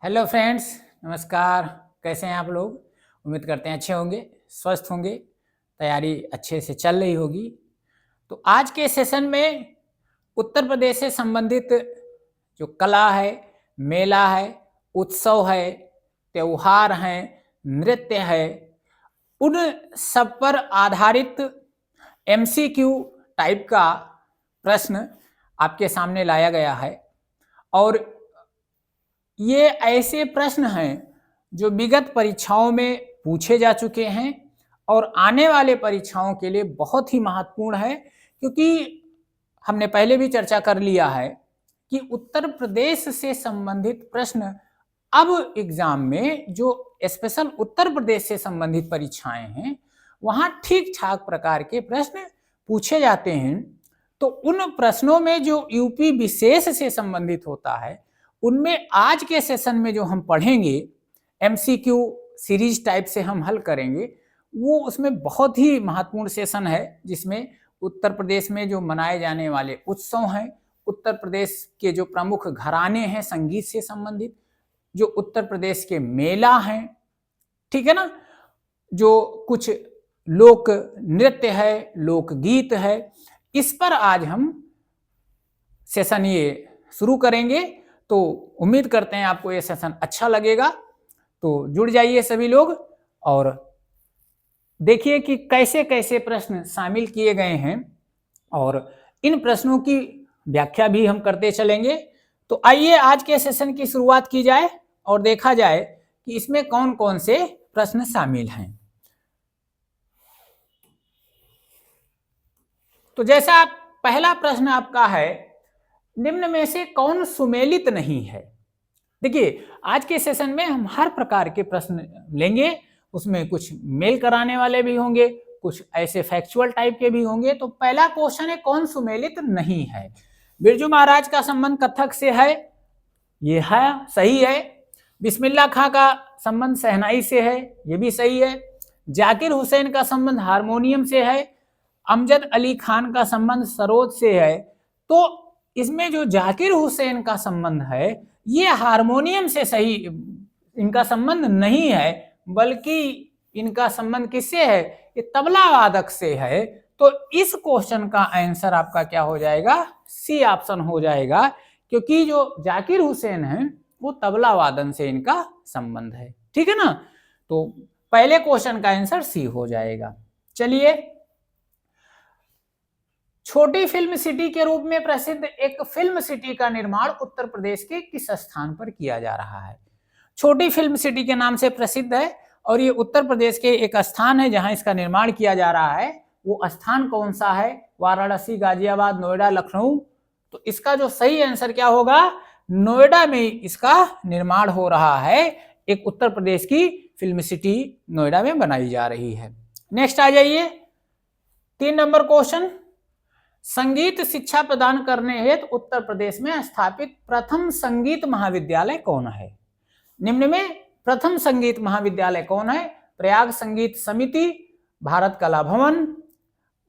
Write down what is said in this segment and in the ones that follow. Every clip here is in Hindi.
हेलो फ्रेंड्स, नमस्कार। कैसे हैं आप लोग? उम्मीद करते हैं अच्छे होंगे, स्वस्थ होंगे, तैयारी अच्छे से चल रही होगी। तो आज के सेशन में उत्तर प्रदेश से संबंधित जो कला है, मेला है, उत्सव है, त्योहार हैं, नृत्य है, उन सब पर आधारित एमसीक्यू टाइप का प्रश्न आपके सामने लाया गया है। और ये ऐसे प्रश्न हैं जो विगत परीक्षाओं में पूछे जा चुके हैं और आने वाले परीक्षाओं के लिए बहुत ही महत्वपूर्ण है, क्योंकि हमने पहले भी चर्चा कर लिया है कि उत्तर प्रदेश से संबंधित प्रश्न अब एग्जाम में जो स्पेशल उत्तर प्रदेश से संबंधित परीक्षाएं हैं वहां ठीक ठाक प्रकार के प्रश्न पूछे जाते हैं। तो उन प्रश्नों में जो यूपी विशेष से संबंधित होता है उनमें आज के सेशन में जो हम पढ़ेंगे एमसीक्यू सीरीज टाइप से हम हल करेंगे, वो उसमें बहुत ही महत्वपूर्ण सेशन है, जिसमें उत्तर प्रदेश में जो मनाए जाने वाले उत्सव हैं, उत्तर प्रदेश के जो प्रमुख घराने हैं संगीत से संबंधित, जो उत्तर प्रदेश के मेला हैं, ठीक है ना, जो कुछ लोक नृत्य है, लोकगीत है, इस पर आज हम सेशन ये शुरू करेंगे। तो उम्मीद करते हैं आपको ये सेशन अच्छा लगेगा। तो जुड़ जाइए सभी लोग और देखिए कि कैसे कैसे प्रश्न शामिल किए गए हैं और इन प्रश्नों की व्याख्या भी हम करते चलेंगे। तो आइए आज के सेशन की शुरुआत की जाए और देखा जाए कि इसमें कौन कौन से प्रश्न शामिल हैं। तो जैसा पहला प्रश्न आपका है, निम्न में से कौन सुमेलित नहीं है। देखिए आज के सेशन में हम हर प्रकार के प्रश्न लेंगे, उसमें कुछ मेल कराने वाले भी होंगे, कुछ ऐसे फैक्चुअल टाइप के भी होंगे। तो पहला क्वेश्चन है कौन सुमेलित नहीं है। बिरजू महाराज का संबंध कथक से है, ये है, सही है। बिस्मिल्लाह खां का संबंध शहनाई से है, ये भी सही है। जाकिर हुसैन का संबंध हारमोनियम से है। अमजद अली खान का संबंध सरोद से है। तो इसमें जो जाकिर हुसैन का संबंध है ये हारमोनियम से सही इनका संबंध नहीं है, बल्कि इनका संबंध किससे है, ये तबला वादक से है। तो इस क्वेश्चन का आंसर आपका क्या हो जाएगा, सी ऑप्शन हो जाएगा, क्योंकि जो जाकिर हुसैन है वो तबला वादन से इनका संबंध है। ठीक है ना, तो पहले क्वेश्चन का आंसर सी हो जाएगा। चलिए, छोटी फिल्म सिटी के रूप में प्रसिद्ध एक फिल्म सिटी का निर्माण उत्तर प्रदेश के किस स्थान पर किया जा रहा है। छोटी फिल्म सिटी के नाम से प्रसिद्ध है और ये उत्तर प्रदेश के एक स्थान है जहां इसका निर्माण किया जा रहा है। वो स्थान कौन सा है, वाराणसी, गाजियाबाद, नोएडा, लखनऊ। तो इसका जो सही आंसर क्या होगा, नोएडा में इसका निर्माण हो रहा है। एक उत्तर प्रदेश की फिल्म सिटी नोएडा में बनाई जा रही है। नेक्स्ट आ जाइए, 3 नंबर क्वेश्चन, संगीत शिक्षा प्रदान करने हेतु उत्तर प्रदेश में स्थापित प्रथम संगीत महाविद्यालय कौन है। निम्न में प्रथम संगीत महाविद्यालय कौन है, प्रयाग संगीत समिति, भारत कला भवन,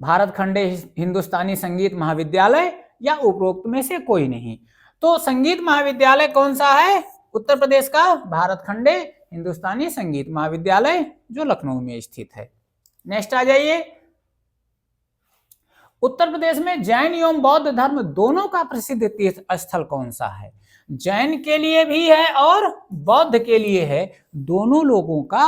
भारत खंडे हिंदुस्तानी संगीत महाविद्यालय, या उपरोक्त में से कोई नहीं। तो संगीत महाविद्यालय कौन सा है उत्तर प्रदेश का, भारत खंडे हिंदुस्तानी संगीत महाविद्यालय जो लखनऊ में स्थित है। नेक्स्ट आ जाइए, उत्तर प्रदेश में जैन एवं बौद्ध धर्म दोनों का प्रसिद्ध तीर्थ स्थल कौन सा है। जैन के लिए भी है और बौद्ध के लिए है, दोनों लोगों का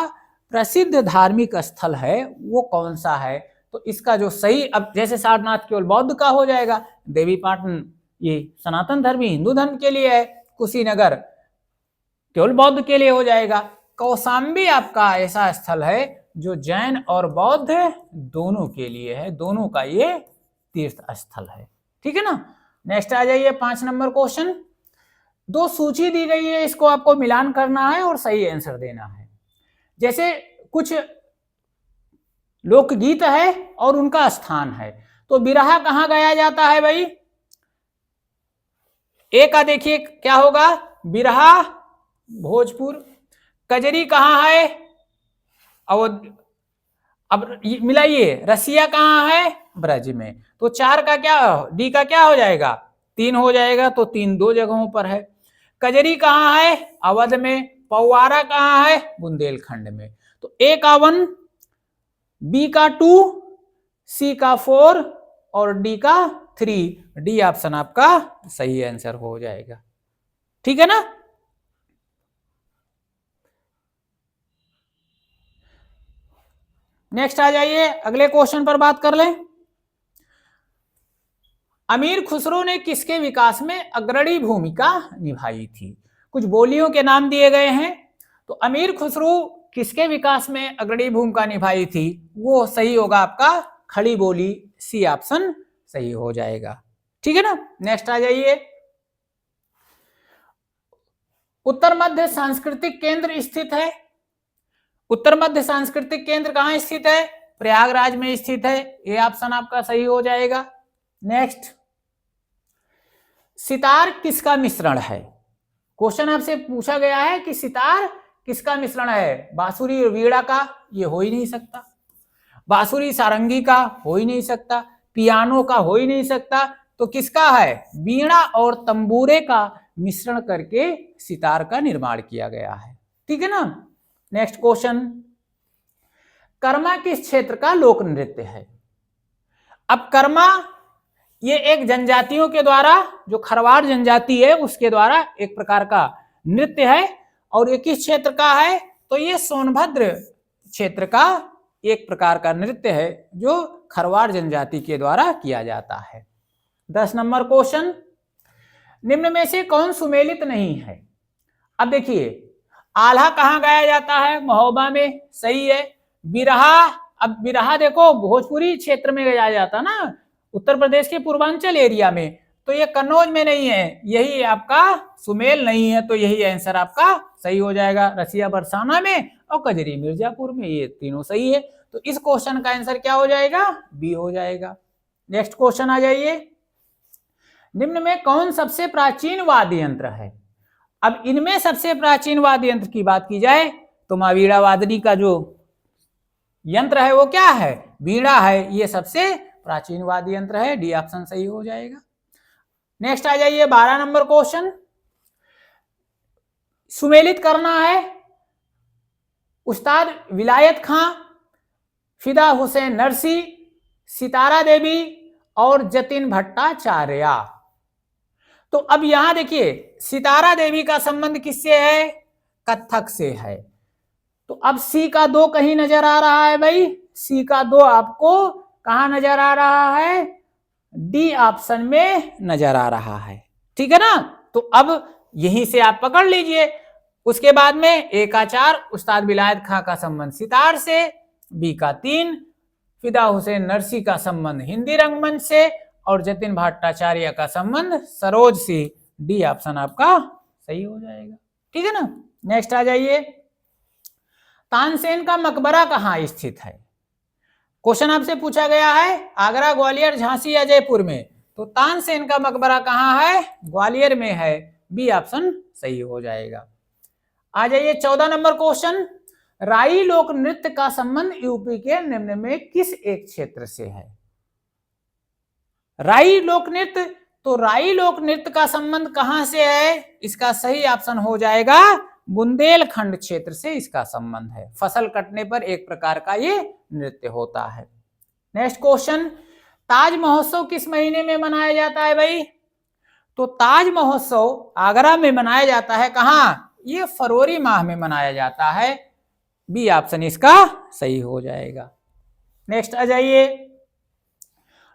प्रसिद्ध धार्मिक स्थल है, वो कौन सा है। तो इसका जो सही, अब जैसे सारनाथ केवल बौद्ध का हो जाएगा, देवीपाटन ये सनातन धर्मी हिंदू धर्म के लिए है, कुशीनगर केवल बौद्ध के लिए हो जाएगा। कौशाम्बी आपका ऐसा स्थल है जो जैन और बौद्ध दोनों के लिए है, दोनों का ये तीर्थ स्थल है। ठीक है ना। नेक्स्ट आ जाइए, 5 नंबर क्वेश्चन, 2 सूची दी गई है, इसको आपको मिलान करना है और सही आंसर देना है। जैसे कुछ लोकगीत है और उनका स्थान है, तो बिरहा कहां गाया जाता है भाई, ए का देखिए क्या होगा, बिरहा भोजपुर। कजरी कहां है, अवध। अब मिलाइए, रसिया कहां है, ब्रज में। तो 4 का क्या, डी का क्या हो जाएगा, 3 हो जाएगा। तो 3 2 जगहों पर है। कजरी कहाँ है? अवध में। पौवारा कहाँ है? बुंदेलखंड में। तो ए का 1, बी का 2, सी का 4 और डी का 3। डी ऑप्शन आपका सही आंसर हो जाएगा। ठीक है ना? नेक्स्ट आ जाइए, अगले क्वेश्चन पर बात कर लें। अमीर खुसरो ने किसके विकास में अग्रणी भूमिका निभाई थी? कुछ बोलियों के नाम दिए गए हैं। तो अमीर खुसरो किसके विकास में अग्रणी भूमिका निभाई थी? वो सही होगा आपका खड़ी बोली, सी ऑप्शन सही हो जाएगा। ठीक है ना? नेक्स्ट आ जाइए, उत्तर मध्य सांस्कृतिक केंद्र स्थित है। उत्तर मध्य सांस्कृतिक केंद्र कहाँ स्थित है? प्रयागराज में स्थित है। ये ऑप्शन आपका सही हो जाएगा। नेक्स्ट, सितार किसका मिश्रण है? क्वेश्चन आपसे पूछा गया है कि सितार किसका मिश्रण है? बांसुरी और वीणा का? ये हो ही नहीं सकता। बांसुरी सारंगी का? हो ही नहीं सकता। पियानो का? हो ही नहीं सकता। तो किसका है? वीणा और तंबूरे का मिश्रण करके सितार का निर्माण किया गया है। ठीक है ना? नेक्स्ट क्वेश्चन, कर्मा किस क्षेत्र का लोक नृत्य है? अब कर्मा ये एक जनजातियों के द्वारा, जो खरवाड़ जनजाति है उसके द्वारा एक प्रकार का नृत्य है। और ये किस क्षेत्र का है? तो ये सोनभद्र क्षेत्र का एक प्रकार का नृत्य है जो खरवाड़ जनजाति के द्वारा किया जाता है। 10 नंबर क्वेश्चन, निम्न में से कौन सुमेलित नहीं है? अब देखिए, आल्हा कहाँ गाया जाता है? महोबा में। सही है। बिरहा, अब बिरहा देखो भोजपुरी क्षेत्र में गाया जाता ना, उत्तर प्रदेश के पूर्वांचल एरिया में। तो ये कन्नौज में नहीं है, यही आपका सुमेल नहीं है। तो यही आंसर आपका सही हो जाएगा। रसिया बरसाना में और कजरी मिर्जापुर में, ये तीनों सही है। तो इस क्वेश्चन का आंसर क्या हो जाएगा? बी हो जाएगा। नेक्स्ट क्वेश्चन आ जाइए, निम्न में कौन सबसे प्राचीन वाद्य यंत्र है? अब इनमें सबसे प्राचीन वाद्य यंत्र की बात की जाए तो मां वीणा वादनी का जो यंत्र है वो क्या है? वीणा है। ये सबसे प्राचीन वाद्य यंत्र है। डी ऑप्शन सही हो जाएगा। नेक्स्ट आ जाइए, 12 नंबर क्वेश्चन, सुमेलित करना है। उस्ताद विलायत खां, फिदा हुसैन नरसी, सितारा देवी और जतिन भट्टाचार्य। तो अब यहां देखिए, सितारा देवी का संबंध किससे है? कथक से है। तो अब सी का 2 कहीं नजर आ रहा है भाई। सी का 2 आपको कहां नजर आ रहा है? डी ऑप्शन में नजर आ रहा है। ठीक है ना? तो अब यहीं से आप पकड़ लीजिए। उसके बाद में ए का 4 उस्ताद विलायत खां का संबंध सितार से, बी का 3 फिदा हुसैन नरसी का संबंध हिंदी रंगमंच से और जतिन भट्टाचार्य का संबंध सरोज से। डी ऑप्शन आपका सही हो जाएगा। ठीक है ना? नेक्स्ट आ जाइए, तानसेन का मकबरा कहाँ स्थित है? क्वेश्चन आपसे पूछा गया है आगरा, ग्वालियर, झांसी या जयपुर में। तो तानसेन का मकबरा कहाँ है? ग्वालियर में है। बी ऑप्शन सही हो जाएगा। आ जाइए 14 नंबर क्वेश्चन, राई लोक नृत्य का संबंध यूपी के निम्न में किस एक क्षेत्र से है? राई लोक नृत्य, तो राई लोक नृत्य का संबंध कहां से है? इसका सही ऑप्शन हो जाएगा बुंदेलखंड क्षेत्र से इसका संबंध है। फसल कटने पर एक प्रकार का ये नृत्य होता है। नेक्स्ट क्वेश्चन, ताज महोत्सव किस महीने में मनाया जाता है भाई? तो ताज महोत्सव आगरा में मनाया जाता है। कहां? ये फरवरी माह में मनाया जाता है। बी ऑप्शन इसका सही हो जाएगा। नेक्स्ट आ जाइए,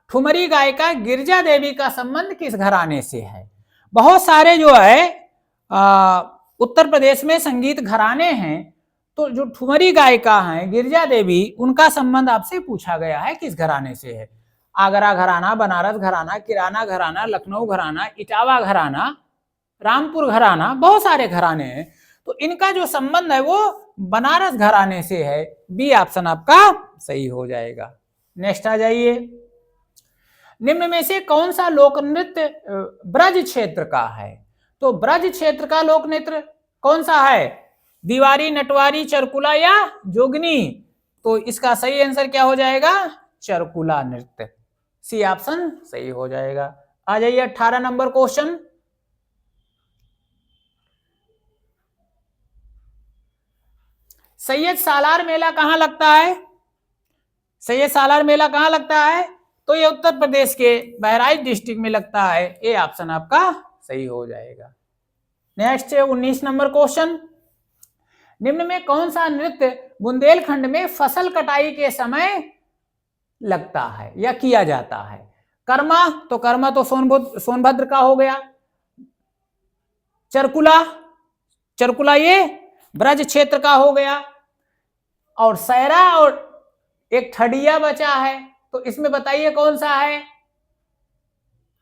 ठुमरी गायिका गिरिजा देवी का संबंध किस घराने से है? बहुत सारे जो है उत्तर प्रदेश में संगीत घराने हैं। तो जो ठुमरी गायिका हैं गिरिजा देवी, उनका संबंध आपसे पूछा गया है किस घराने से है? आगरा घराना, बनारस घराना, किराना घराना, लखनऊ घराना, इटावा घराना, रामपुर घराना, बहुत सारे घराने हैं। तो इनका जो संबंध है वो बनारस घराने से है। बी ऑप्शन आपका सही हो जाएगा। नेक्स्ट आ जाइए, निम्न में से कौन सा लोक नृत्य ब्रज क्षेत्र का है? तो ब्रज क्षेत्र का लोक नृत्य कौन सा है? दीवारी, नटवारी, चरकुला या जोगनी? तो इसका सही आंसर क्या हो जाएगा? चरकुला नृत्य। सी ऑप्शन सही हो जाएगा। आ जाइए 18 नंबर क्वेश्चन, सैयद सालार मेला कहाँ लगता है? सैयद सालार मेला कहाँ लगता है? तो ये उत्तर प्रदेश के बहराइच डिस्ट्रिक्ट में लगता है। ये ऑप्शन आपका सही हो जाएगा। नेक्स्ट है 19 नंबर क्वेश्चन। निम्न में कौन सा नृत्य बुंदेलखंड में फसल कटाई के समय लगता है या किया जाता है? कर्मा, तो कर्मा तो सोनभद्र का हो गया। चरकुला, चरकुला ये ब्रज क्षेत्र का हो गया। और सैरा और एक ठडिया बचा है, तो इसमें बताइए कौन सा है?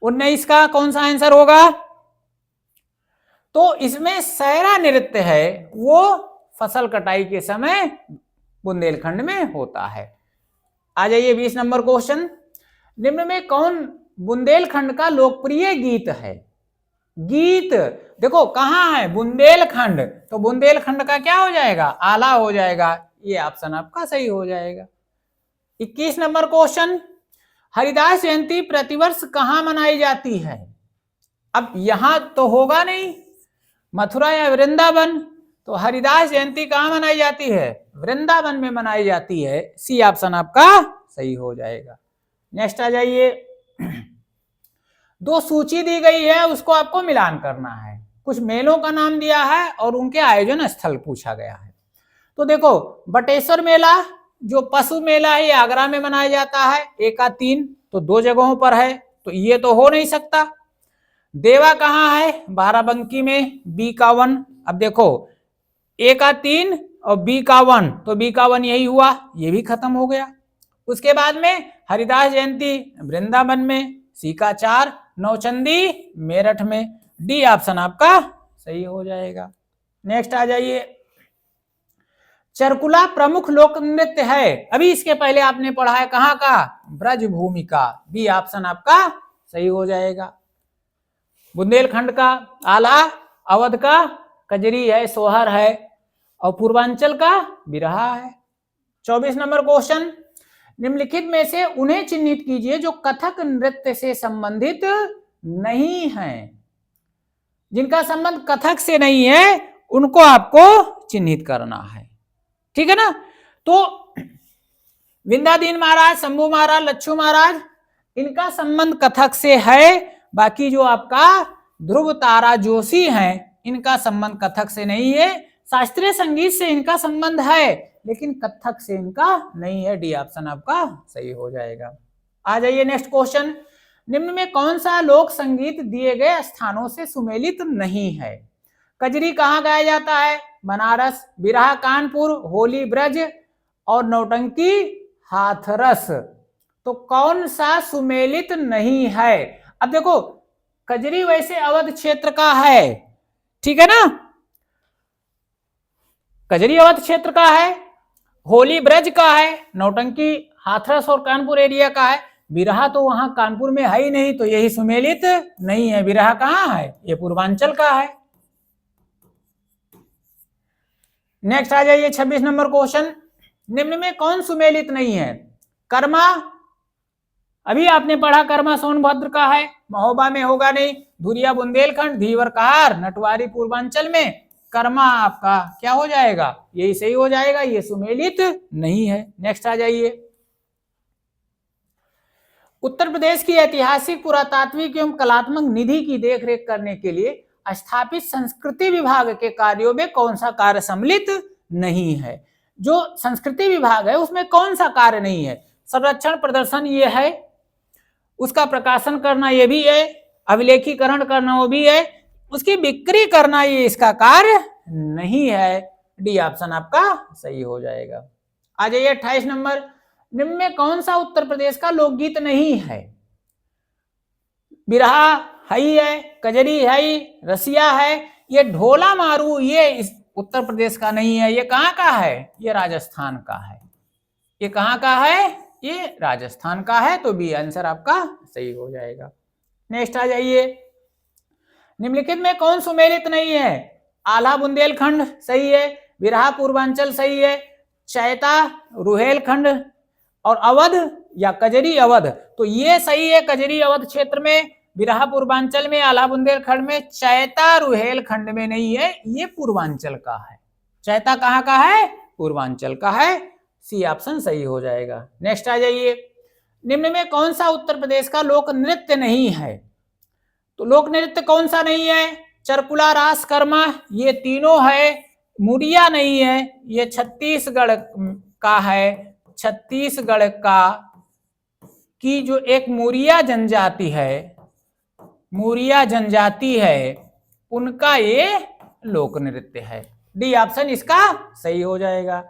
19 का कौन सा आंसर होगा? तो इसमें सैरा नृत्य है वो फसल कटाई के समय बुंदेलखंड में होता है। आ जाइए 20 नंबर क्वेश्चन। निम्न में कौन बुंदेलखंड का लोकप्रिय गीत है? गीत देखो कहाँ है? बुंदेलखंड, तो बुंदेलखंड का क्या हो जाएगा? आला हो जाएगा। ये ऑप्शन आपका सही हो जाएगा। 21 नंबर क्वेश्चन। हरिदास जयंती प्रतिवर्ष कहाँ मनाई जाती है? अब यहां तो होगा नहीं, मथुरा या वृंदावन, तो हरिदास जयंती कहाँ मनाई जाती है? वृंदावन में मनाई जाती है। सी ऑप्शन आपका सही हो जाएगा। नेक्स्ट आ जाइए। दो सूची दी गई है, उसको आपको मिलान करना है। कुछ मेलों का नाम दिया है और उनके आयोजन स्थल पूछा गया है। तो देखो, बटेश्वर मेला जो पशु मेला है, आगरा में मनाया जाता है। 1-3 तो 2 जगहों पर है, तो ये तो हो नहीं सकता। देवा कहाँ है? बाराबंकी में। बीकावन, अब देखो 1-3 और बीकावन, तो बीकावन यही हुआ, ये भी खत्म हो गया। उसके बाद में हरिदास जयंती वृंदावन में। सीका 4 नौचंदी मेरठ में। डी ऑप्शन आपका सही हो जाएगा। नेक्स्ट आ जाइए। चरकुला प्रमुख लोक नृत्य है, अभी इसके पहले आपने पढ़ा है कहाँ का? ब्रजभूमि का। बी ऑप्शन आपका सही हो जाएगा। बुंदेलखंड का आला, अवध का कजरी है, सोहर है, और पूर्वांचल का बिरहा है। 24 नंबर क्वेश्चन। निम्नलिखित में से उन्हें चिन्हित कीजिए जो कथक नृत्य से संबंधित नहीं हैं। जिनका संबंध कथक से नहीं है उनको आपको चिन्हित करना है, ठीक है ना? तो विंध्याधीन महाराज, शंभू महाराज, लच्छू महाराज, इनका संबंध कथक से है। बाकी जो आपका ध्रुव तारा जोशी हैं, इनका संबंध कथक से नहीं है। शास्त्रीय संगीत से इनका संबंध है, लेकिन कथक से इनका नहीं है। डी ऑप्शन आपका सही हो जाएगा। आ जाइए नेक्स्ट क्वेश्चन। निम्न में कौन सा लोक संगीत दिए गए स्थानों से सुमेलित नहीं है? कजरी कहाँ गाया जाता है? बनारस। बिरहा कानपुर, होली ब्रज, और नौटंकी हाथरस। तो कौन सा सुमेलित नहीं है? अब देखो, कजरी वैसे अवध क्षेत्र का है, ठीक है ना? कजरी अवध क्षेत्र का है, होली ब्रज का है, नौटंकी हाथरस और कानपुर एरिया का है। बिरहा तो वहां कानपुर में है ही नहीं, तो यही सुमेलित नहीं है। बिरहा कहाँ है? ये पूर्वांचल का है। नेक्स्ट आ जाइए 26 नंबर क्वेश्चन। निम्न में कौन सुमेलित नहीं है? कर्मा, अभी आपने पढ़ा कर्मा सोनभद्र का है, महोबा में होगा नहीं। धुरिया बुंदेलखंड, धीवर कहार, नटवारी पूर्वांचल में। कर्मा आपका क्या हो जाएगा? यही सही हो जाएगा, ये सुमेलित नहीं है। नेक्स्ट आ जाइए। उत्तर प्रदेश की ऐतिहासिक, पुरातात्विक एवं कलात्मक निधि की देखरेख करने के लिए स्थापित संस्कृति विभाग के कार्यों में कौन सा कार्य सम्मिलित नहीं है? जो संस्कृति विभाग है उसमें कौन सा कार्य नहीं है? संरक्षण प्रदर्शन ये है, उसका प्रकाशन करना ये भी है, अभिलेखीकरण करना वो भी है, उसकी बिक्री करना ये इसका कार्य नहीं है। डी ऑप्शन आपका सही हो जाएगा। आ जाइए 28 नंबर। निम्न में कौन सा उत्तर प्रदेश का लोकगीत नहीं है? बिरहा है, कजरी है, रसिया है, ये ढोला मारू ये इस उत्तर प्रदेश का नहीं है। ये कहाँ का है? ये राजस्थान का है। ये कहाँ का है? ये राजस्थान का है। तो बी आंसर आपका सही हो जाएगा। नेक्स्ट आ जाइए। निम्नलिखित में कौन सुमेलित नहीं है? आला बुंदेलखंड सही है, बिरहा पूर्वांचल सही है, चैता रुहेलखंड और अवध या कजरी अवध, तो ये सही है। कजरी अवध क्षेत्र में, बिरहा पूर्वांचल में, आला बुंदेलखंड में, चैता रुहेलखंड में नहीं है, ये पूर्वांचल का है। चैता कहाँ का है? पूर्वांचल का है, सी ऑप्शन सही हो जाएगा। नेक्स्ट आ जाइए, निम्न में कौन सा उत्तर प्रदेश का लोक नृत्य नहीं है? तो लोक नृत्य कौन सा नहीं है? चरकुला, रास, कर्मा, ये तीनों है। मुड़िया नहीं है, ये छत्तीसगढ़ का है। छत्तीसगढ़ का की जो एक मुड़िया जनजाति है, मुड़िया जनजाति है, उनका ये लोक नृत्य है। डी ऑप्शन इसका सही हो जाएगा।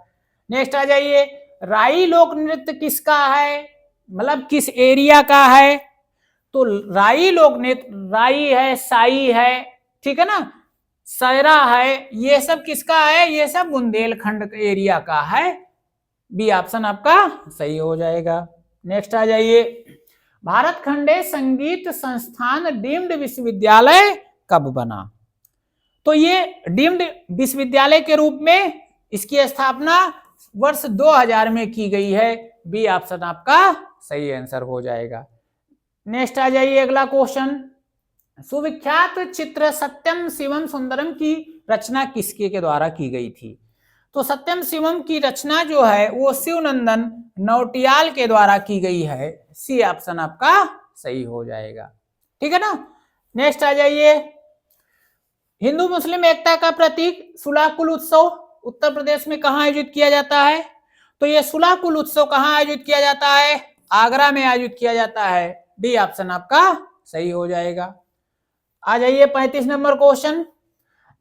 नेक्स्ट आ जाइए, राई लोक नृत्य किसका है, मतलब किस एरिया का है? तो राई लोक नृत्य, राई है, साई है, ठीक है ना, सैरा है, ये सब किसका है? ये सब बुंदेलखंड एरिया का है। बी ऑप्शन आपका सही हो जाएगा। नेक्स्ट आ जाइए, भारत खंडे संगीत संस्थान डीम्ड विश्वविद्यालय कब बना? तो ये डीम्ड विश्वविद्यालय के रूप में इसकी स्थापना वर्ष 2000 में की गई है। बी ऑप्शन आपका सही आंसर हो जाएगा। नेक्स्ट आ जाइए, अगला क्वेश्चन, सुविख्यात चित्र सत्यम शिवम सुंदरम की रचना किसके के द्वारा की गई थी? तो सत्यम शिवम की रचना जो है वो शिवनंदन नौटियाल के द्वारा की गई है। सी ऑप्शन आपका सही हो जाएगा, ठीक है ना। नेक्स्ट आ जाइए, हिंदू मुस्लिम एकता का प्रतीक सुलाकुल उत्सव उत्तर प्रदेश में कहाँ आयोजित किया जाता है? तो ये सुलाकुल उत्सव कहाँ आयोजित किया जाता है? आगरा में आयोजित किया जाता है। डी ऑप्शन आपका सही हो जाएगा। आ जाइए 35 नंबर क्वेश्चन,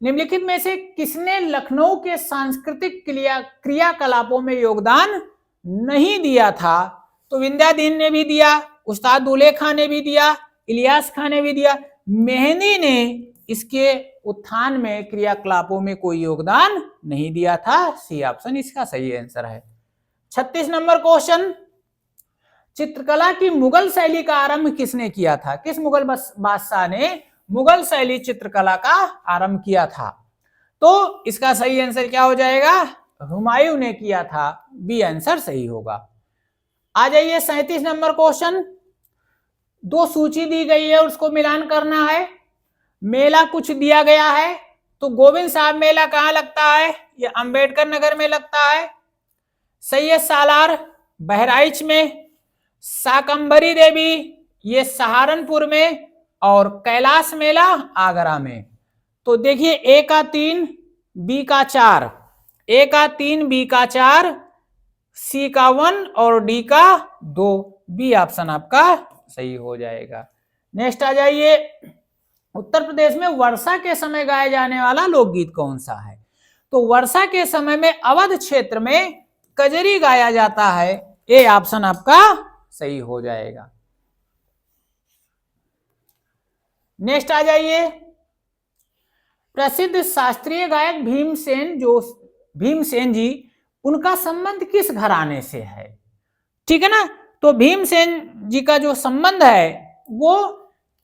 निम्नलिखित में से किसने लखनऊ के सांस्कृतिक क्रियाकलापों में योगदान नहीं दिया था? तो विंध्यादीन ने भी दिया, उस्ताद दूल्हे खां ने भी दिया, इलियास खां ने भी दिया, मेहंदी ने इसके उत्थान में क्रियाकलापों में कोई योगदान नहीं दिया था। सी ऑप्शन इसका सही आंसर है। 36 नंबर क्वेश्चन, चित्रकला की मुगल शैली का आरंभ किसने किया था? किस मुगल बादशाह ने मुगल शैली चित्रकला का आरंभ किया था? तो इसका सही आंसर क्या हो जाएगा? हुमायूं ने किया था। बी आंसर सही होगा। आ जाइए 37 नंबर क्वेश्चन, दो सूची दी गई है उसको मिलान करना है। मेला कुछ दिया गया है, तो गोविंद साहब मेला कहाँ लगता है? ये अंबेडकर नगर में लगता है। सैयद सालार बहराइच में, शाकंभरी देवी ये सहारनपुर में, और कैलाश मेला आगरा में। तो देखिए ए का 3, बी का 4, ए का 3, बी का 4, सी का 1 और डी का 2। बी ऑप्शन आपका सही हो जाएगा। नेक्स्ट आ जाइए, उत्तर प्रदेश में वर्षा के समय गाया जाने वाला लोकगीत कौन सा है? तो वर्षा के समय में अवध क्षेत्र में कजरी गाया जाता है। ए ऑप्शन आपका सही हो जाएगा। नेक्स्ट आ जाइए, प्रसिद्ध शास्त्रीय गायक भीमसेन जी, उनका संबंध किस घराने से है? ठीक है ना, तो भीमसेन जी का जो संबंध है वो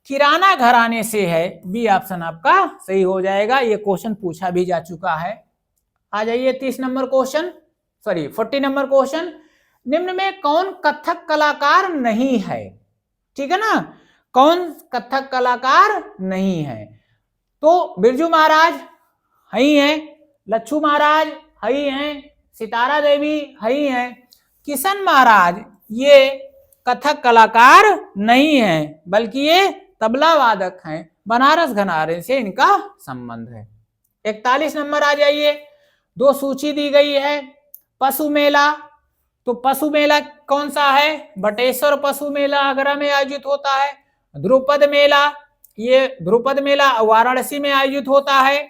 किराना घराने से है। बी ऑप्शन आपका सही हो जाएगा। ये क्वेश्चन पूछा भी जा चुका है। आ जाइए 30 नंबर क्वेश्चन, 40 नंबर क्वेश्चन, निम्न में कौन कथक कलाकार नहीं है? ठीक है ना, कौन कथक कलाकार नहीं है? तो बिरजू महाराज हई हैं, लच्छू महाराज हई हैं, सितारा देवी हई हैं, किशन महाराज ये कथक कलाकार नहीं है, बल्कि ये तबला वादक हैं। बनारस घराने से इनका संबंध है। 41 नंबर आ जाइए, दो सूची दी गई है। पशु मेला, तो पशु मेला कौन सा है? बटेश्वर पशु मेला आगरा में आयोजित होता है। ध्रुपद मेला, ये ध्रुपद मेला वाराणसी में आयोजित होता है।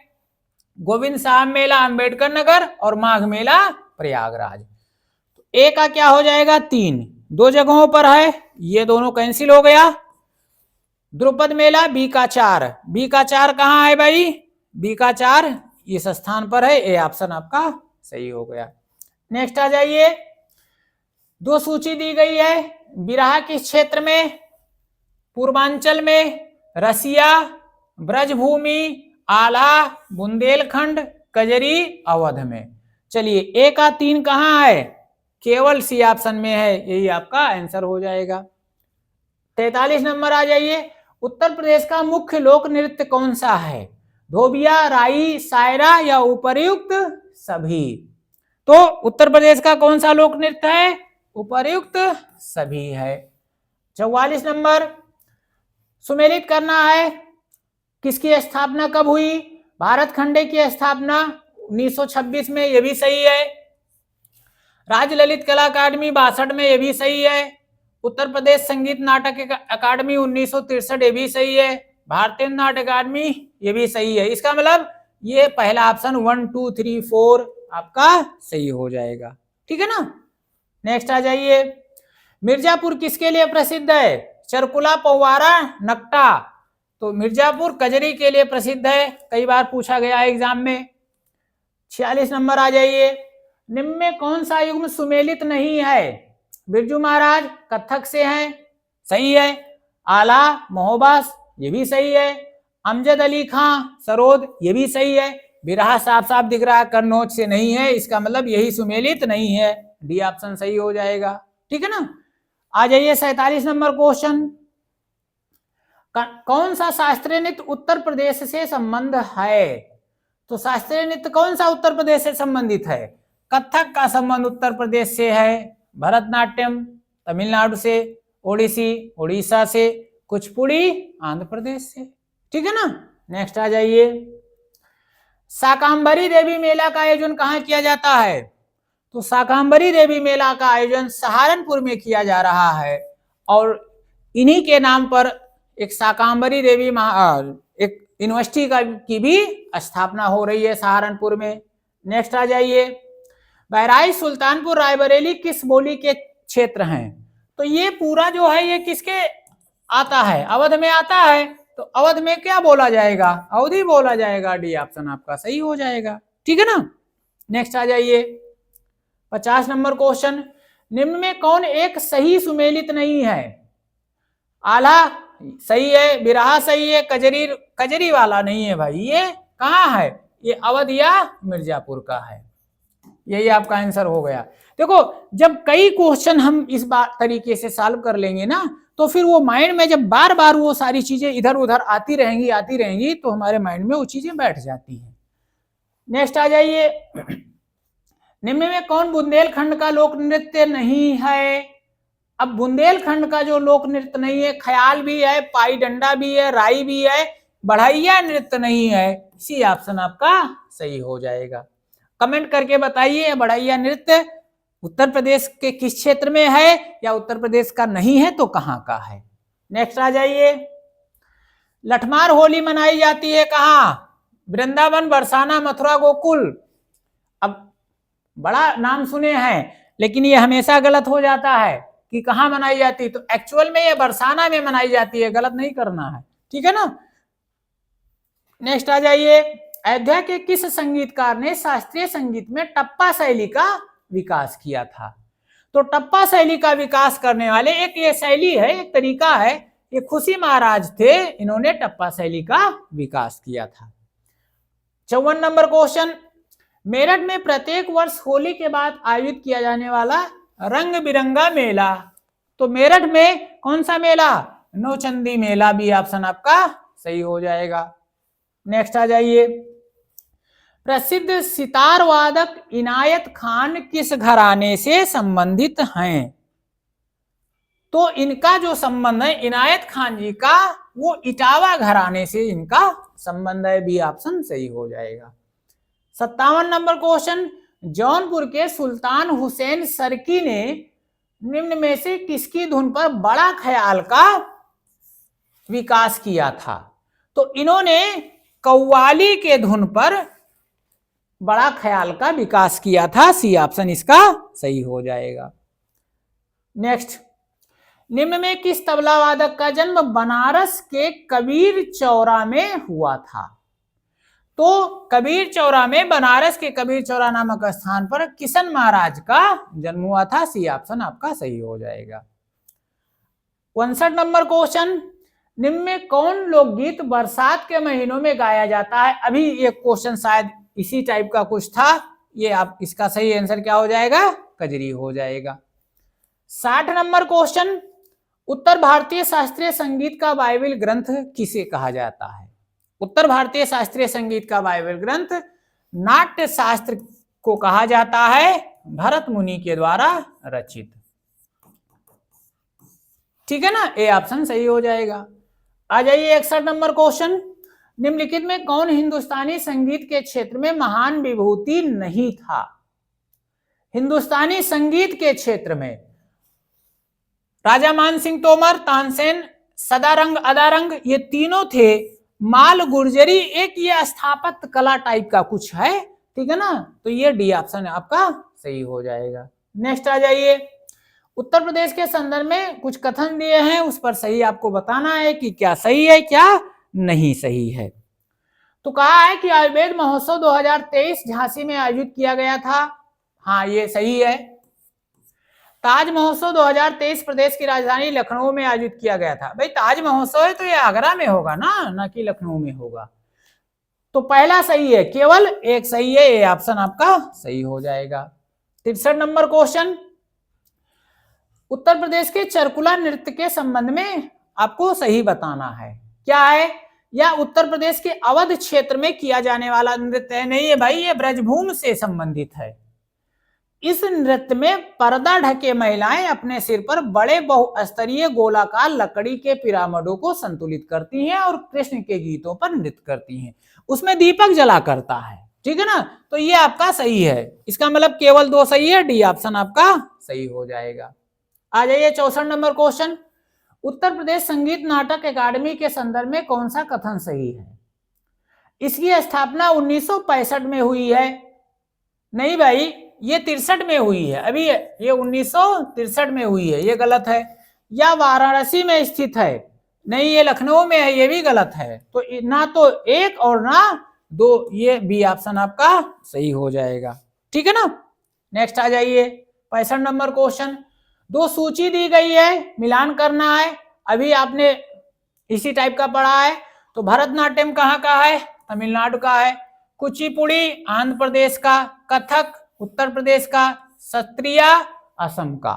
गोविंद साहब मेला अंबेडकर नगर, और माघ मेला प्रयागराज। तो ए का क्या हो जाएगा? 3, 2 जगहों पर है, ये दोनों कैंसिल हो गया। ध्रुपद मेला बी का 4, बी का 4 कहाँ है भाई? बी का 4 इस स्थान पर है। ए ऑप्शन आपका सही हो गया। नेक्स्ट आ जाइए, दो सूची दी गई है। बिरहा किस क्षेत्र में? पूर्वांचल में, रसिया, ब्रजभूमि, आला, बुंदेलखंड, कजरी, अवध में। चलिए ए का 3 कहाँ है? केवल सी ऑप्शन में है, यही आपका आंसर हो जाएगा। 43 नंबर आ जाइए, उत्तर प्रदेश का मुख्य लोक नृत्य कौन सा है? धोबिया, राई, सायरा या उपर्युक्त सभी? तो उत्तर प्रदेश का कौन सा लोक नृत्य है? उपर्युक्त सभी है। 44 नंबर, सुमेलित करना है। किसकी स्थापना कब हुई? भारत खंडे की स्थापना 1926 में, ये भी सही है। राज्य ललित कला अकादमी 62 में, ये भी सही है। उत्तर प्रदेश संगीत नाटक अकादमी 1963, ये भी सही है। भारतीय नाट्य अकादमी, ये भी सही है। इसका मतलब ये पहला ऑप्शन 1 2 3 4 आपका सही हो जाएगा। ठीक है ना। नेक्स्ट आ जाइए, मिर्जापुर किसके लिए प्रसिद्ध है? चरकुला, पौवारा, नकटा। तो मिर्जापुर कजरी के लिए प्रसिद्ध है, कई बार पूछा गया एग्जाम में। 46 नंबर आ जाइए, निम्न में कौन सा युग्म सुमेलित नहीं है? बिरजू महाराज कत्थक से हैं, सही है। आला, मोहबास, ये भी सही है। अमजद अली खां, सरोद, ये भी सही है। बिरहा साफ साफ दिख रहा है, कन्नौज से नहीं है, इसका मतलब यही सुमेलित नहीं है। डी ऑप्शन सही हो जाएगा। ठीक है ना। आ जाइए 47 नंबर क्वेश्चन, कौन सा शास्त्रीय नृत्य उत्तर प्रदेश से संबंध है? तो शास्त्रीय नृत्य कौन सा उत्तर प्रदेश से संबंधित है? कथक का संबंध उत्तर प्रदेश से है, भरतनाट्यम तमिलनाडु से, ओडिसी उड़ीसा से, कुचिपुड़ी आंध्र प्रदेश से। ठीक है ना। नेक्स्ट आ जाइए, शाकंभरी देवी मेला का आयोजन कहाँ किया जाता है? तो शाकंभरी देवी मेला का आयोजन सहारनपुर में किया जा रहा है, और इन्हीं के नाम पर एक शाकंभरी देवी एक यूनिवर्सिटी की भी स्थापना हो रही है सहारनपुर में। नेक्स्ट आ जाइए, बहराइच, सुल्तानपुर, रायबरेली किस बोली के क्षेत्र हैं? तो ये पूरा जो है ये किसके आता है? अवध में आता है। तो अवध में क्या बोला जाएगा? अवधी बोला जाएगा। डी ऑप्शन आपका सही हो जाएगा। ठीक है ना। नेक्स्ट आ जाइए, 50 नंबर क्वेश्चन, निम्न में कौन एक सही सुमेलित नहीं है? आला सही है, बिरहा सही है, कजरी वाला नहीं है भाई। ये कहाँ है? ये अवध या मिर्जापुर का है। यही आपका आंसर हो गया। देखो, जब कई क्वेश्चन हम इस बार तरीके से सॉल्व कर लेंगे ना, तो फिर वो माइंड में जब बार बार वो सारी चीजें इधर उधर आती रहेंगी तो हमारे माइंड में वो चीजें बैठ जाती हैं। नेक्स्ट आ जाइए, निम्न में कौन बुंदेलखंड का लोक नृत्य नहीं है? अब बुंदेलखंड का जो लोक नृत्य नहीं है, ख्याल भी है, पाई डंडा भी है, राई भी है, बढ़ैया नृत्य नहीं है। इसी ऑप्शन आपका सही हो जाएगा। कमेंट करके बताइए, बढ़ैया नृत्य उत्तर प्रदेश के किस क्षेत्र में है, या उत्तर प्रदेश का नहीं है तो कहां का है। नेक्स्ट आ जाइए, लठमार होली मनाई जाती है कहां? वृंदावन, बरसाना, मथुरा, गोकुल। अब बड़ा नाम सुने हैं, लेकिन ये हमेशा गलत हो जाता है कि कहां मनाई जाती है। तो एक्चुअल में ये बरसाना में मनाई जाती है, गलत नहीं करना है। ठीक है ना। नेक्स्ट आ जाइए, अयोध्या के किस संगीतकार ने शास्त्रीय संगीत में टप्पा शैली का विकास किया था? तो टप्पा शैली का विकास करने वाले एक ये शैली है, एक तरीका है, ये खुशी महाराज थे, इन्होंने टप्पा शैली का विकास किया था। 54 नंबर क्वेश्चन, मेरठ में प्रत्येक वर्ष होली के बाद आयोजित किया जाने वाला रंग बिरंगा मेला, तो मेरठ में कौन सा मेला? नौचंदी मेला। भी ऑप्शन आपका सही हो जाएगा। नेक्स्ट आ जाइए, प्रसिद्ध सितार वादक इनायत खान किस घराने से संबंधित हैं? तो इनका जो संबंध है इनायत खान जी का, वो इटावा घराने से इनका संबंध है। बी ऑप्शन सही हो जाएगा। 57 नंबर क्वेश्चन, जौनपुर के सुल्तान हुसैन सरकी ने निम्न में से किसकी धुन पर बड़ा ख्याल का विकास किया था? तो इन्होंने कव्वाली के धुन पर बड़ा ख्याल का विकास किया था। सी ऑप्शन इसका सही हो जाएगा। नेक्स्ट, निम्न में किस तबला वादक का जन्म बनारस के कबीर चौरा में हुआ था? तो कबीर चौरा में, बनारस के कबीर चौरा नामक स्थान पर किशन महाराज का जन्म हुआ था। सी ऑप्शन आपका सही हो जाएगा। 59 नंबर क्वेश्चन, निम्न में कौन लोकगीत बरसात के महीनों में गाया जाता है? अभी ये क्वेश्चन शायद इसी टाइप का कुछ था। ये आप इसका सही आंसर क्या हो जाएगा? कजरी हो जाएगा। 60 नंबर क्वेश्चन, उत्तर भारतीय शास्त्रीय संगीत का बाइबल ग्रंथ किसे कहा जाता है? उत्तर भारतीय शास्त्रीय संगीत का बाइबल ग्रंथ नाट्य शास्त्र को कहा जाता है भरत मुनि के द्वारा रचित। ठीक है ना, ए ऑप्शन सही हो जाएगा। आ जाइए 61 नंबर क्वेश्चन, निम्नलिखित में कौन हिंदुस्तानी संगीत के क्षेत्र में महान विभूति नहीं था? हिंदुस्तानी संगीत के क्षेत्र में राजा मान सिंह तोमर, तानसेन, सदारंग, अदारंग, ये तीनों थे। माल गुर्जरी एक ये स्थापत्य कला टाइप का कुछ है, ठीक है ना, तो ये डी ऑप्शन आपका सही हो जाएगा। नेक्स्ट आ जाइए, उत्तर प्रदेश के संदर्भ में कुछ कथन दिए हैं, उस पर सही आपको बताना है कि क्या सही है क्या नहीं सही है। तो कहा है कि आयुर्वेद महोत्सव 2023 झांसी में आयोजित किया गया था। हाँ, ये सही है। ताज महोत्सव 2023 प्रदेश की राजधानी लखनऊ में आयोजित किया गया था। भाई ताज महोत्सव है तो ये आगरा में होगा ना कि लखनऊ में होगा। तो पहला सही है, केवल एक सही है, ये ऑप्शन आपका सही हो जाएगा। 63 नंबर क्वेश्चन, उत्तर प्रदेश के चरकुला नृत्य के संबंध में आपको सही बताना है। क्या है? या उत्तर प्रदेश के अवध क्षेत्र में किया जाने वाला नृत्य है? नहीं है भाई, ये ब्रजभूमि से संबंधित है। इस नृत्य में पर्दा ढके महिलाएं अपने सिर पर बड़े बहुस्तरीय गोलाकार लकड़ी के पिरामिडों को संतुलित करती हैं और कृष्ण के गीतों पर नृत्य करती हैं। उसमें दीपक जला करता है, ठीक है ना, तो ये आपका सही है। इसका मतलब केवल 2 सही है, डी ऑप्शन आपका सही हो जाएगा। आ जाइए 64 नंबर क्वेश्चन, उत्तर प्रदेश संगीत नाटक अकादमी के संदर्भ में कौन सा कथन सही है? इसकी स्थापना 1965 में हुई है। नहीं भाई, ये 63 में हुई है, अभी ये 1963 में हुई है, ये गलत है। या वाराणसी में स्थित है? नहीं, ये लखनऊ में है, ये भी गलत है। तो ना तो 1 और ना 2, ये बी ऑप्शन आपका सही हो जाएगा। ठीक है ना। नेक्स्ट आ जाइए 65 नंबर क्वेश्चन, 2 सूची दी गई है, मिलान करना है। अभी आपने इसी टाइप का पढ़ा है। तो भरतनाट्यम कहाँ का है? तमिलनाडु का है। कुचिपुड़ी आंध्र प्रदेश का, कथक उत्तर प्रदेश का, सत्रिय असम का।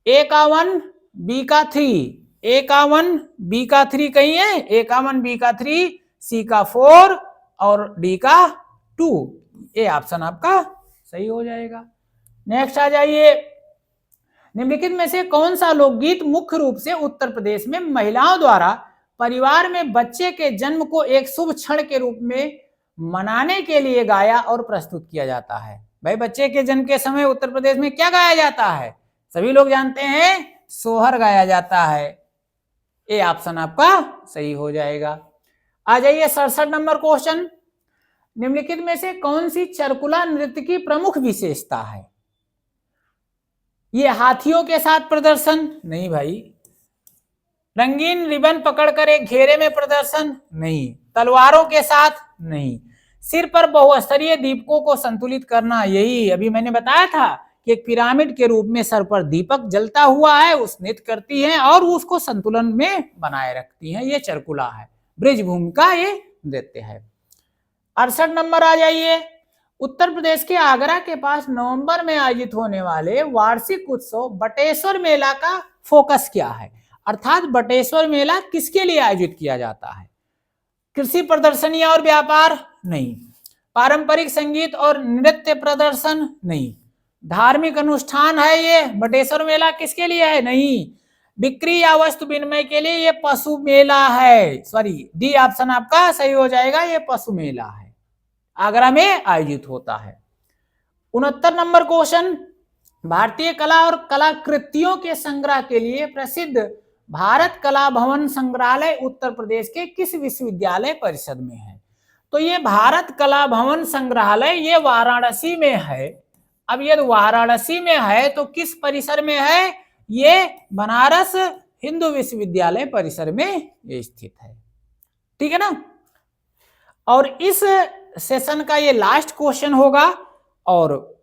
51 बी का 3, 51 बी का 3 कहीं है? 51 बी का 3, सी का 4 और डी का 2, ये ऑप्शन आपका सही हो जाएगा। नेक्स्ट आ जाइए, निम्नलिखित में से कौन सा लोकगीत मुख्य रूप से उत्तर प्रदेश में महिलाओं द्वारा परिवार में बच्चे के जन्म को एक शुभ क्षण के रूप में मनाने के लिए गाया और प्रस्तुत किया जाता है? भाई बच्चे के जन्म के समय उत्तर प्रदेश में क्या गाया जाता है? सभी लोग जानते हैं, सोहर गाया जाता है। ये ऑप्शन आपका सही हो जाएगा। आ जाइए 67 नंबर क्वेश्चन, निम्नलिखित में से कौन सी चरकुला नृत्य की प्रमुख विशेषता है? ये हाथियों के साथ प्रदर्शन? नहीं भाई। रंगीन रिबन पकड़कर एक घेरे में प्रदर्शन? नहीं। तलवारों के साथ? नहीं। सिर पर बहुस्तरीय दीपकों को संतुलित करना, यही अभी मैंने बताया था कि एक पिरामिड के रूप में सर पर दीपक जलता हुआ है, उस नृत्य करती हैं और उसको संतुलन में बनाए रखती हैं। ये चरकुला है, ब्रजभूमि का ये नृत्य है। 68 नंबर आ जाइए, उत्तर प्रदेश के आगरा के पास नवंबर में आयोजित होने वाले वार्षिक उत्सव बटेश्वर मेला का फोकस क्या है? अर्थात बटेश्वर मेला किसके लिए आयोजित किया जाता है? कृषि प्रदर्शनियां और व्यापार? नहीं। पारंपरिक संगीत और नृत्य प्रदर्शन? नहीं। धार्मिक अनुष्ठान है ये बटेश्वर मेला, किसके लिए है? नहीं। बिक्री या वस्तु विनिमय के लिए ये पशु मेला है। सॉरी, डी ऑप्शन आपका सही हो जाएगा, ये पशु मेला है, आगरा में आयोजित होता है। 69 नंबर क्वेश्चन, भारतीय कला और कलाकृतियों के संग्रह के लिए प्रसिद्ध भारत कला भवन संग्रहालय उत्तर प्रदेश के किस विश्वविद्यालय परिषद में है? तो ये भारत कला भवन संग्रहालय ये वाराणसी में है। अब ये वाराणसी में है तो किस परिसर में है? ये बनारस हिंदू विश्वविद्यालय परिसर में ये स्थित है। ठीक है ना। और इस सेशन का ये लास्ट क्वेश्चन होगा। और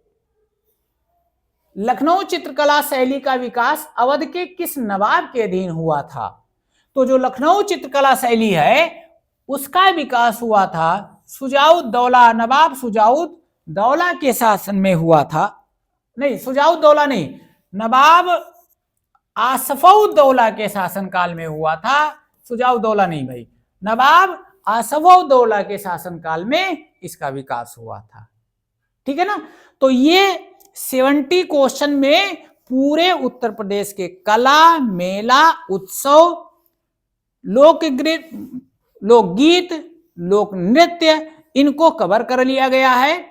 लखनऊ चित्रकला शैली का विकास अवध के किस नवाब के अधीन हुआ था? तो जो लखनऊ चित्रकला शैली है उसका विकास हुआ था सुजाउद्दौला, नवाब सुजाउद्दौला के शासन में हुआ था। नहीं, सुजाउद्दौला नहीं, नवाब आसफउद्दौला के शासनकाल में हुआ था। सुजाउद्दौला नहीं भाई, नवाब आसफउद्दौला के शासनकाल में इसका विकास हुआ था। ठीक है ना। तो ये 70 क्वेश्चन में पूरे उत्तर प्रदेश के कला, मेला, उत्सव, लोकगीत, लोक नृत्य, इनको कवर कर लिया गया है।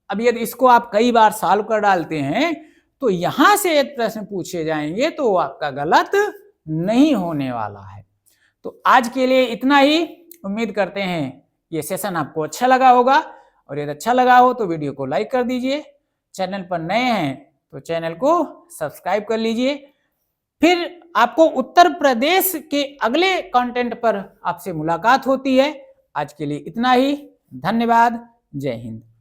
अब यदि इसको आप कई बार सॉल्व कर डालते हैं तो यहां से यदि प्रश्न पूछे जाएंगे तो आपका गलत नहीं होने वाला है। तो आज के लिए इतना ही। उम्मीद करते हैं ये सेशन आपको अच्छा लगा होगा, और यदि अच्छा लगा हो तो वीडियो को लाइक कर दीजिए। चैनल पर नए हैं तो चैनल को सब्सक्राइब कर लीजिए। फिर आपको उत्तर प्रदेश के अगले कंटेंट पर आपसे मुलाकात होती है। आज के लिए इतना ही। धन्यवाद। जय हिंद।